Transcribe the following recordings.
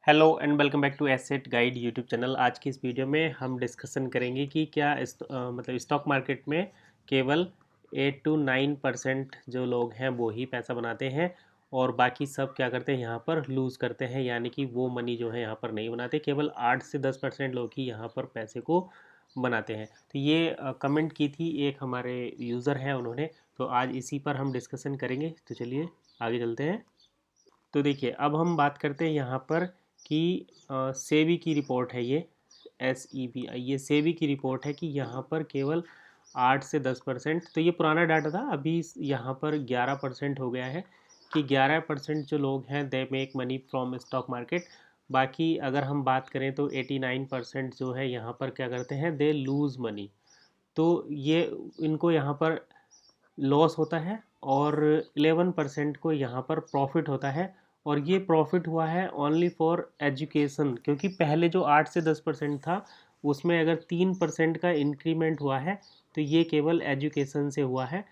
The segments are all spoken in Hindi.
Hello and welcome back to Asset Guide YouTube channel. आज की इस वीडियो में हम डिस्कशन करेंगे कि क्या मतलब स्टॉक मार्केट में केवल 8 to 9% जो लोग हैं वो ही पैसा बनाते हैं और बाकी सब क्या करते हैं, यहाँ पर लूज़ करते हैं, यानी कि वो मनी जो है यहाँ पर नहीं बनाते। केवल 8 से 10% लोग ही यहाँ पर पैसे को बनाते हैं। तो ये कमेंट की थी एक हमारे यूज़र हैं उन्होंने, तो आज इसी पर हम डिस्कशन करेंगे। तो चलिए आगे चलते हैं। तो देखिए अब हम बात करते हैं यहाँ पर कि सेबी की रिपोर्ट है ये, SEBI, ये सेबी की रिपोर्ट है कि यहाँ पर केवल 8 से 10%, तो ये पुराना डाटा था, अभी यहाँ पर 11% हो गया है कि 11% जो लोग हैं they make money from stock market. बाकी अगर हम बात करें तो 89% जो है यहाँ पर क्या करते हैं, दे लूज़ मनी। तो ये इनको यहाँ पर लॉस होता है और 11% को यहाँ पर प्रॉफिट होता है। और ये प्रॉफिट हुआ है ओनली फॉर एजुकेशन, क्योंकि पहले जो 8 से 10% था उसमें अगर 3% का इंक्रीमेंट हुआ है तो ये केवल एजुकेशन से हुआ है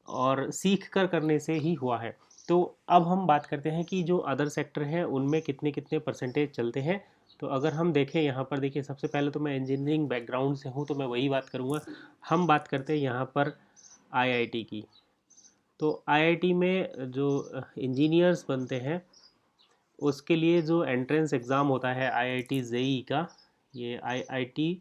और सीख कर करने से ही हुआ है। तो अब हम बात करते हैं कि जो अदर सेक्टर हैं उनमें कितने कितने परसेंटेज चलते हैं। तो अगर हम देखें यहाँ पर, देखिए सबसे पहले तो मैं इंजीनियरिंग बैकग्राउंड से हूँ तो मैं वही बात करूँगा। हम बात करते हैं यहाँ पर IIT की। तो IIT में जो इंजीनियर्स बनते हैं उसके लिए जो एंट्रेंस एग्ज़ाम होता है IIT JEE का, ये IIT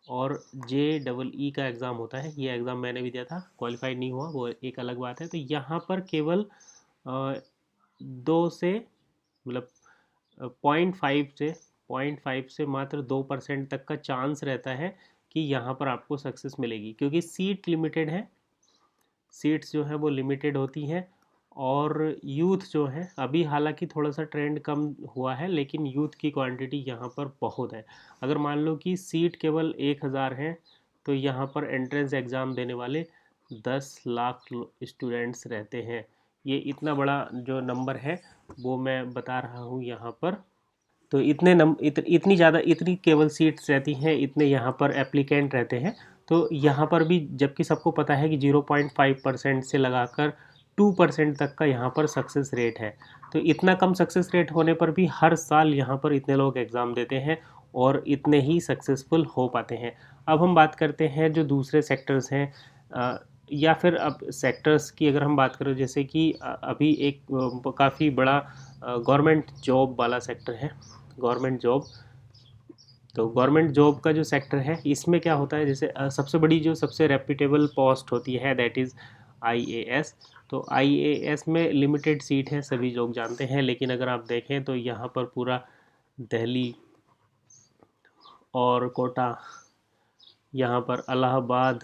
और JEE का एग्ज़ाम होता है। ये एग्ज़ाम मैंने भी दिया था, क्वालिफाइड नहीं हुआ, वो एक अलग बात है। तो यहाँ पर केवल 2 से मतलब 0.5 से मात्र 2% तक का चांस रहता है कि यहाँ पर आपको सक्सेस मिलेगी, क्योंकि सीट लिमिटेड है, सीट्स जो है वो लिमिटेड होती हैं। और यूथ जो है अभी हालांकि थोड़ा सा ट्रेंड कम हुआ है, लेकिन यूथ की क्वांटिटी यहाँ पर बहुत है। अगर मान लो कि सीट केवल 1000 हैं तो यहाँ पर एंट्रेंस एग्ज़ाम देने वाले 10 लाख स्टूडेंट्स रहते हैं। ये इतना बड़ा जो नंबर है वो मैं बता रहा हूँ यहाँ पर। तो इतनी ज़्यादा, इतनी केवल सीट्स रहती हैं, इतने यहाँ पर एप्लीकेंट रहते हैं। तो यहाँ पर भी जबकि सबको पता है कि 0.5% से लगाकर 2% तक का यहाँ पर सक्सेस रेट है। तो इतना कम सक्सेस रेट होने पर भी हर साल यहाँ पर इतने लोग एग्ज़ाम देते हैं और इतने ही सक्सेसफुल हो पाते हैं। अब हम बात करते हैं जो दूसरे सेक्टर्स हैं, या फिर अब सेक्टर्स की अगर हम बात करें, जैसे कि अभी एक काफ़ी बड़ा गवर्नमेंट जॉब वाला सेक्टर है, गवर्नमेंट जॉब। तो गवर्नमेंट जॉब का जो सेक्टर है इसमें क्या होता है, जैसे सबसे बड़ी जो सबसे रेप्यूटेबल पोस्ट होती है दैट इज़ IAS। तो IAS में लिमिटेड सीट है, सभी लोग जानते हैं, लेकिन अगर आप देखें तो यहाँ पर पूरा दिल्ली और कोटा, यहाँ पर इलाहाबाद,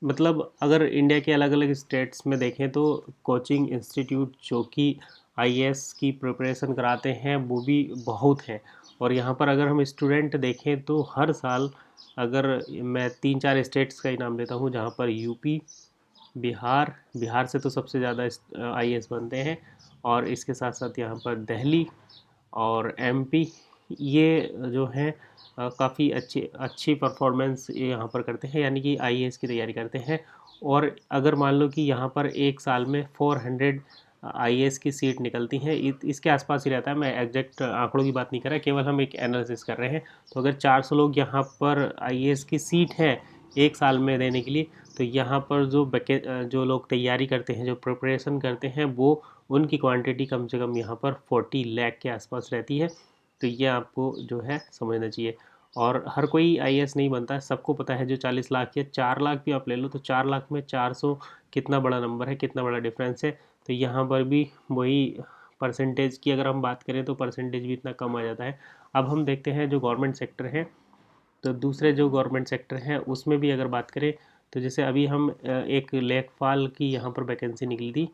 मतलब अगर इंडिया के अलग अलग स्टेट्स में देखें तो कोचिंग इंस्टीट्यूट जो कि IAS की प्रिपरेशन कराते हैं वो भी बहुत हैं। और यहाँ पर अगर हम स्टूडेंट देखें तो हर साल, अगर मैं 3 4 स्टेट्स का ही नाम लेता हूँ, जहाँ पर यूपी, बिहार, बिहार से तो सबसे ज़्यादा IAS बनते हैं, और इसके साथ साथ यहाँ पर दिल्ली और MP, ये जो हैं काफ़ी अच्छी अच्छी परफॉर्मेंस यहाँ पर करते हैं, यानी कि IAS की तैयारी करते हैं। और अगर मान लो कि यहाँ पर एक साल में 400 IAS की सीट निकलती हैं, इसके आसपास ही रहता है, मैं एग्जैक्ट आंकड़ों की बात नहीं कर रहा, केवल हम एक एनालिसिस कर रहे हैं। तो अगर 400 लोग यहाँ पर IAS की सीट है एक साल में देने के लिए, तो यहाँ पर जो लोग तैयारी करते हैं, जो प्रिपरेशन करते हैं, वो उनकी क्वांटिटी कम से कम यहाँ पर 40 लाख के आसपास रहती है। तो ये आपको जो है समझना चाहिए। और हर कोई IAS नहीं बनता है, सबको पता है जो 40 लाख या 4 लाख भी आप ले लो तो 4 लाख में 400 कितना बड़ा नंबर है, कितना बड़ा डिफरेंस है। तो यहाँ पर भी वही परसेंटेज की अगर हम बात करें तो परसेंटेज भी इतना कम आ जाता है। अब हम देखते हैं जो गवर्नमेंट सेक्टर है, तो दूसरे जो गवर्नमेंट सेक्टर हैं उसमें भी अगर बात करें तो जैसे अभी हम एक लेखपाल की यहाँ पर वैकेंसी निकली थी,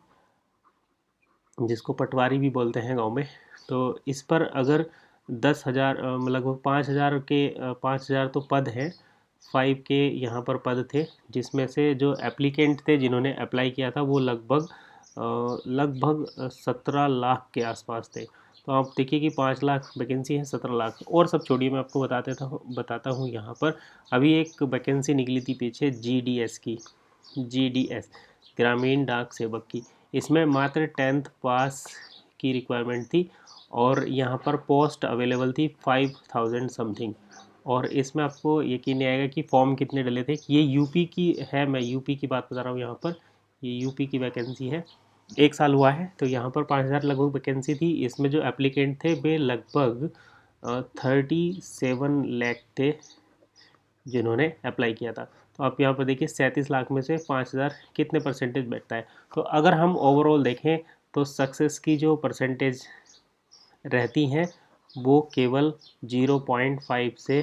जिसको पटवारी भी बोलते हैं गांव में। तो इस पर अगर 10,000 लगभग 5,000 के 5,000 तो पद हैं, 5 के यहाँ पर पद थे, जिसमें से जो एप्लीकेंट थे जिन्होंने अप्लाई किया था वो लगभग 17 लाख के आसपास थे। तो आप देखिए कि 5 लाख वैकेंसी है, 17 लाख, और सब छोड़िए, मैं आपको बताता हूँ यहाँ पर। अभी एक वैकेंसी निकली थी पीछे GDS की, GDS ग्रामीण डाक सेवक की। इसमें मात्र 10th पास की रिक्वायरमेंट थी और यहाँ पर पोस्ट अवेलेबल थी 5000 समथिंग। और इसमें आपको यकीन नहीं आएगा कि फॉर्म कितने डले थे। ये यूपी की है, मैं यूपी की बात बता रहा हूँ यहाँ पर। ये यूपी की वैकेंसी है, 1 साल हुआ है, तो यहाँ पर 5000 लगभग वैकेंसी थी। इसमें जो एप्लीकेंट थे वे लगभग 37 लाख थे जिन्होंने अप्लाई किया था। तो आप यहाँ पर देखिए 37 लाख में से 5000 कितने परसेंटेज बैठता है। तो अगर हम ओवरऑल देखें तो सक्सेस की जो परसेंटेज रहती हैं वो केवल 0.5 से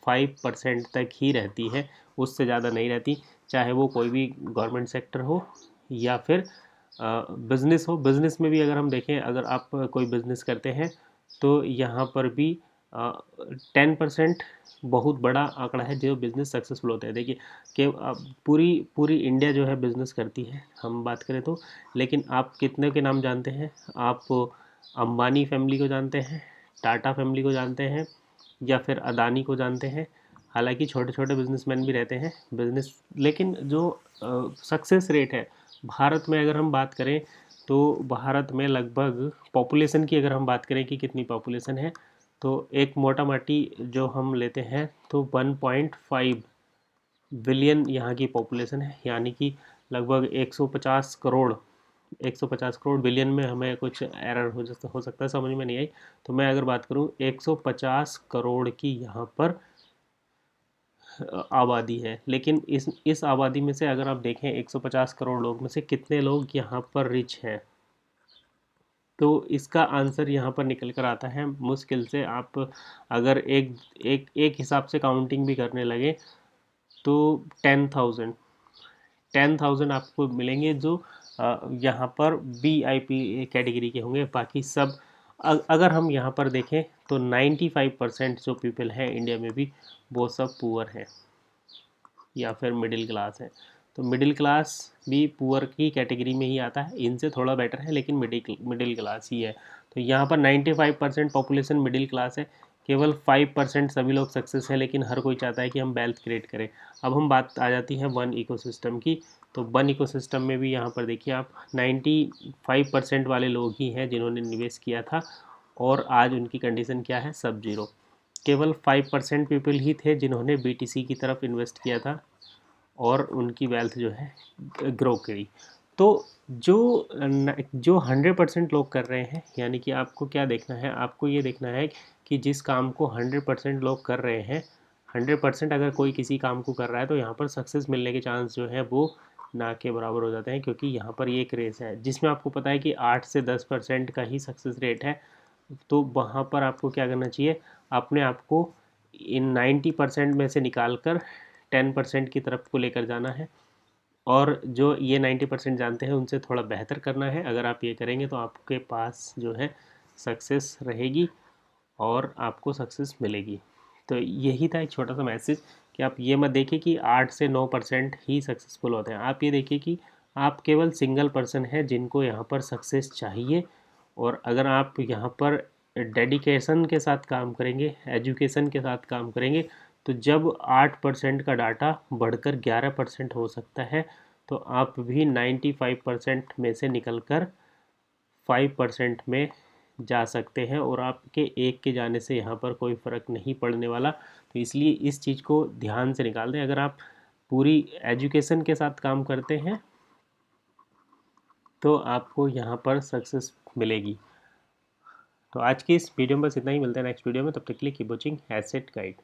5% तक ही रहती है, उससे ज़्यादा नहीं रहती। चाहे वो कोई भी गवर्नमेंट सेक्टर हो या फिर बिज़नेस हो। बिज़नेस में भी अगर हम देखें, अगर आप कोई बिज़नेस करते हैं तो यहाँ पर भी 10% बहुत बड़ा आंकड़ा है जो बिज़नेस सक्सेसफुल होते हैं। देखिए कि पूरी पूरी इंडिया जो है बिज़नेस करती है, हम बात करें तो। लेकिन आप कितने के नाम जानते हैं? आप अंबानी फैमिली को जानते हैं, टाटा फैमिली को जानते हैं, या फिर अदानी को जानते हैं। हालांकि छोटे छोटे बिजनेसमैन भी रहते हैं बिजनेस, लेकिन जो सक्सेस रेट है भारत में अगर हम बात करें तो भारत में लगभग पॉपुलेशन की अगर हम बात करें कि कितनी पॉपुलेशन है, तो एक मोटा माटी जो हम लेते हैं तो 1.5 बिलियन यहाँ की पॉपुलेशन है। यानी कि लगभग 150 करोड़, 150 करोड़ बिलियन में हमें कुछ एरर हो सकता है, समझ में नहीं आई। तो मैं अगर बात करूँ 150 करोड़ की यहाँ पर आबादी है। लेकिन इस आबादी में से अगर आप देखें 150 करोड़ लोग में से कितने लोग यहाँ पर रिच हैं, तो इसका आंसर यहाँ पर निकल कर आता है मुश्किल से। आप अगर एक एक एक हिसाब से काउंटिंग भी करने लगे तो 10,000 आपको मिलेंगे जो यहाँ पर VIP कैटेगरी के होंगे। बाकी सब अगर हम यहाँ पर देखें तो 95% जो पीपल हैं इंडिया में भी वो सब पुअर हैं या फिर मिडिल क्लास है। तो मिडिल क्लास भी पुअर की कैटेगरी में ही आता है, इनसे थोड़ा बेटर है लेकिन मिडिल क्लास ही है। तो यहाँ पर 95% पॉपुलेशन मिडिल क्लास है, केवल 5% सभी लोग सक्सेस है, लेकिन हर कोई चाहता है कि हम वेल्थ क्रिएट करें। अब हम बात आ जाती है वन इकोसिस्टम की। तो वन इकोसिस्टम में भी यहाँ पर देखिए आप 95% वाले लोग ही हैं जिन्होंने निवेश किया था, और आज उनकी कंडीशन क्या है? सब जीरो। केवल 5% पीपल ही थे जिन्होंने BTC की तरफ इन्वेस्ट किया था और उनकी वेल्थ जो है ग्रो करी। तो जो 100% लोग कर रहे हैं, यानी कि आपको क्या देखना है? आपको ये देखना है कि जिस काम को 100% लोग कर रहे हैं, 100% अगर कोई किसी काम को कर रहा है तो यहाँ पर सक्सेस मिलने के चांस जो है वो ना के बराबर हो जाते हैं। क्योंकि यहाँ पर ये एक रेस है जिसमें आपको पता है कि 8 से 10% का ही सक्सेस रेट है। तो वहाँ पर आपको क्या करना चाहिए? अपने आप को इन 90% में से निकाल कर 10% की तरफ को लेकर जाना है, और जो ये 90% जानते हैं उनसे थोड़ा बेहतर करना है। अगर आप ये करेंगे तो आपके पास जो है सक्सेस रहेगी और आपको सक्सेस मिलेगी। तो यही था एक छोटा सा मैसेज कि आप ये मत देखिए कि 8 से 9% ही सक्सेसफुल होते हैं। आप ये देखिए कि आप केवल सिंगल पर्सन है जिनको यहाँ पर सक्सेस चाहिए। और अगर आप यहाँ पर डेडिकेशन के साथ काम करेंगे, एजुकेशन के साथ काम करेंगे, तो जब 8% का डाटा बढ़कर 11% हो सकता है, तो आप भी 95% में से निकल कर 5% में जा सकते हैं, और आपके एक के जाने से यहाँ पर कोई फ़र्क नहीं पड़ने वाला। तो इसलिए इस चीज़ को ध्यान से निकाल दें। अगर आप पूरी एजुकेशन के साथ काम करते हैं तो आपको यहाँ पर सक्सेस मिलेगी। तो आज की इस वीडियो में बस इतना ही। मिलते हैं नेक्स्ट वीडियो में, तब तक के लिए कीप वॉचिंग एसेट गाइड।